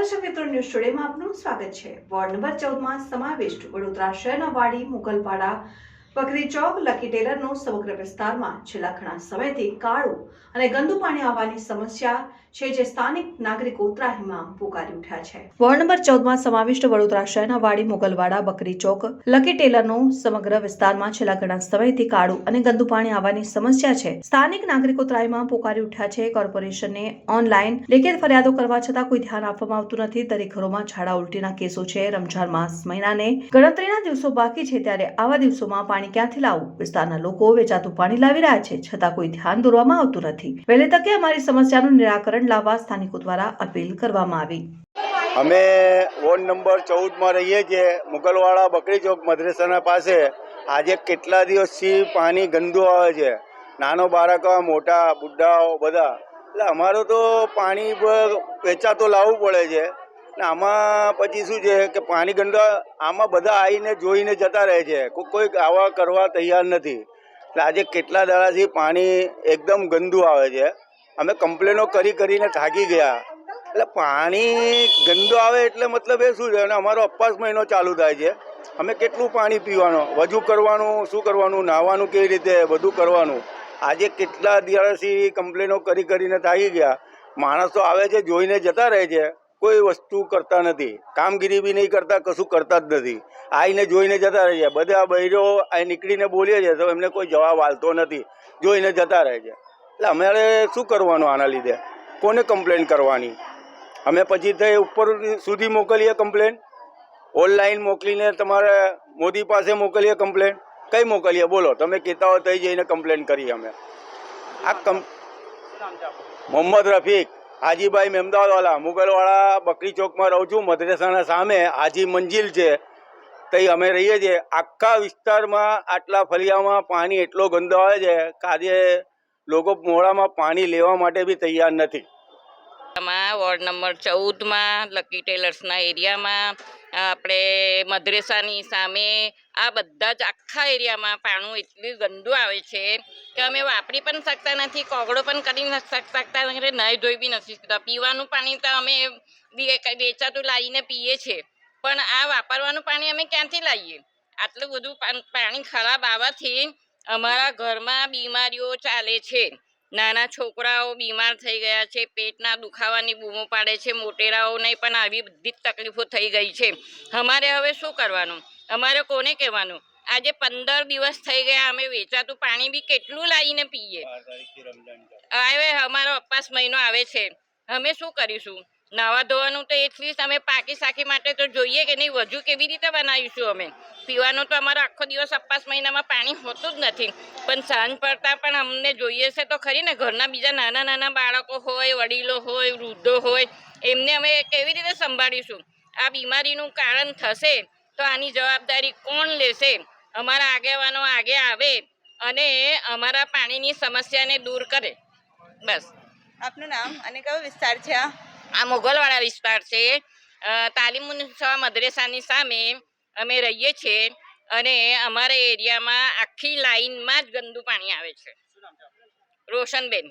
દર્શક મિત્રો, ન્યૂઝ સ્ટુડિયોમાં આપનું સ્વાગત છે। વોર્ડ નંબર 14 માં સમાવિષ્ટ વડોદરા શહેરના વાડી, મુગલવાડા, બકરી ચોક, લકી ટેલરનો સમગ્ર વિસ્તારમાં છેલ્લા ઘણા સમયથી કાળું અને ગંદુ પાણી આવવાની સમસ્યા છે, જે સ્થાનિક નાગરિકો ત્રાહિમામ પોકારી ઉઠ્યા છે। વોર્ડ નંબર 14 માં સમાવિષ્ટ વડોદરા શહેરના વાડી, મુગલવાડા, બકરી ચોક, લકી ટેલરનો સમગ્ર વિસ્તારમાં છેલ્લા ઘણા સમયથી કાળું અને ગંદુ પાણી આવવાની સમસ્યા છે। સ્થાનિક નાગરિકો ત્રાહિમામ પોકારી ઉઠ્યા છે। કોર્પોરેશનને ઓનલાઈન લેખિત ફરિયાદો કરવા છતાં કોઈ ધ્યાન આપવામાં આવતું નથી। દરેક ઘરોમાં ઝાડા ઉલટીના કેસો છે। રમઝાન માસ મહિનાને ગણતરીના દિવસો બાકી છે, ત્યારે આવા દિવસોમાં પાણી ક્યાંથી લાવવું? વિસ્તારના લોકો વેચાતું પાણી લાવી રહ્યા છે, છતાં કોઈ ધ્યાન દોરવામાં આવતું નથી। વહેલી તકે અમારી સમસ્યાનું નિરાકરણ લાવવા સ્થાનિકો દ્વારા અપીલ કરવામાં આવી। અમે વોર્ડ નંબર 14 માં રહીએ છીએ, મુગલવાડા, બકરી ચોક મદ્રેસાના પાસે। આજે કેટલા દિવસથી પાણી ગંદુ આવે છે, નાનો બાળકો, મોટા, બુઢ્ઢાઓ બધા। એટલે અમારું તો પાણી વેચાતો લાવવું પડે છે ને આમાં પછી શું છે કે પાણી ગંદુ આમાં બધા આવીને જોઈને જતા રહે છે, કોઈ આવા કરવા તૈયાર નથી। એટલે આજે કેટલા દાડાથી પાણી એકદમ ગંદુ આવે છે। અમે કમ્પ્લેનો કરીને થાકી ગયા। એટલે પાણી ગંદુ આવે એટલે મતલબ એ શું છે, અને અમારો અપવાસ મહિનો ચાલુ થાય છે। અમે કેટલું પાણી પીવાનું, વજુ કરવાનું, શું કરવાનું, નાહવાનું કેવી રીતે, બધું કરવાનું। આજે કેટલા દિવસથી કમ્પ્લેનો કરીને થાકી ગયા। માણસો આવે છે, જોઈને જતા રહે છે, કોઈ વસ્તુ કરતા નથી, કામગીરી બી નહીં કરતા, કશું કરતા જ નથી। આવીને જોઈને જતા રહે છે। બધા બૈરો અહીં નીકળીને બોલીએ છીએ તો એમને કોઈ જવાબ આપતો નથી, જોઈને જતા રહે છે। એટલે અમારે શું કરવાનું આના લીધે? કોને કમ્પ્લેન કરવાની? અમે પછી થઈ ઉપર સુધી મોકલીએ કમ્પ્લેન, ઓનલાઈન મોકલીને તમારે મોદી પાસે મોકલીએ કમ્પ્લેન, કઈ મોકલીએ બોલો? તમે કહેતા હોય તઈ જઈને કમ્પ્લેન કરીએ અમે। મોહમ્મદ રફીક, હાજીભાઈ મેમદાવાદવાલા, મુગલવાડા, બકરી ચોકમાં રહું છું। મદ્રેસાના સામે હાજી મંજિલ છે, તઈ અમે રહીએ છીએ। આખા વિસ્તારમાં આટલા ફળિયામાં પાણી એટલો ગંદો આવે છે કે આજે લોકો મોડામાં પાણી લેવા માટે બી તૈયાર નથી। વોર્ડ નંબર 14 માં લકી ટેલર્સના એરિયામાં આપણે મદ્રેસાની સામે આ બધા જ આખા એરિયામાં પાણી એટલું ગંદુ આવે છે કે અમે વાપરી પણ શકતા નથી, કોગળો પણ કરી નથી શકતા, નાહી ધોઈ બી નથી શકતા। પીવાનું પાણી તો અમે વેચાતું લાવીને પીએ છીએ, પણ આ વાપરવાનું પાણી અમે ક્યાંથી લાવીએ? આટલું બધું પાણી ખરાબ આવવાથી અમારા ઘરમાં બીમારીઓ ચાલે છે। નાના છોકરાઓ બીમાર થઈ ગયા છે, પેટના દુખાવાની બૂમો પાડે છે, મોટેરાઓને પણ આવી બધી જ તકલીફો થઈ ગઈ છે। અમારે હવે શું કરવાનું? અમારે કોને કહેવાનું? આજે 15 દિવસ થઈ ગયા, અમે વેચાતું પાણી બી કેટલું લાવીને પીએ। હવે અમારો અપવાસ મહિનો આવે છે, અમે શું કરીશું? નાવા ધોવાનું તો એટલીસ્ટ અમે પાકી સાકી માટે તો જોઈએ કે નહીં, વજુ કેવી રીતે બનાવીશું અમે? પીવાનું તો અમારો આખો દિવસ અપવાસ મહિનામાં પાણી હોતું જ નથી, પણ સાંજ પડતા પણ અમને જોઈએ છે તો ખરી ને। ઘરના બીજા નાના નાના બાળકો હોય, વડીલો હોય, વૃદ્ધો હોય, એમને અમે કેવી રીતે સંભાળીશું? આ બીમારીનું કારણ થશે તો આની જવાબદારી કોણ લેશે? અમારા આગેવાનો આગે આવે અને અમારા પાણીની સમસ્યાને દૂર કરે, બસ। આપનું નામ અને કયો વિસ્તાર છે? આ મુગલવાડા વિસ્તાર છે, તાલીમુન્નિસા મદ્રેસાની સામે અમે રહીએ છીએ, અને અમારા એરિયામાં આખી લાઈનમાં જ ગંદુ પાણી આવે છે। રોશનબેન।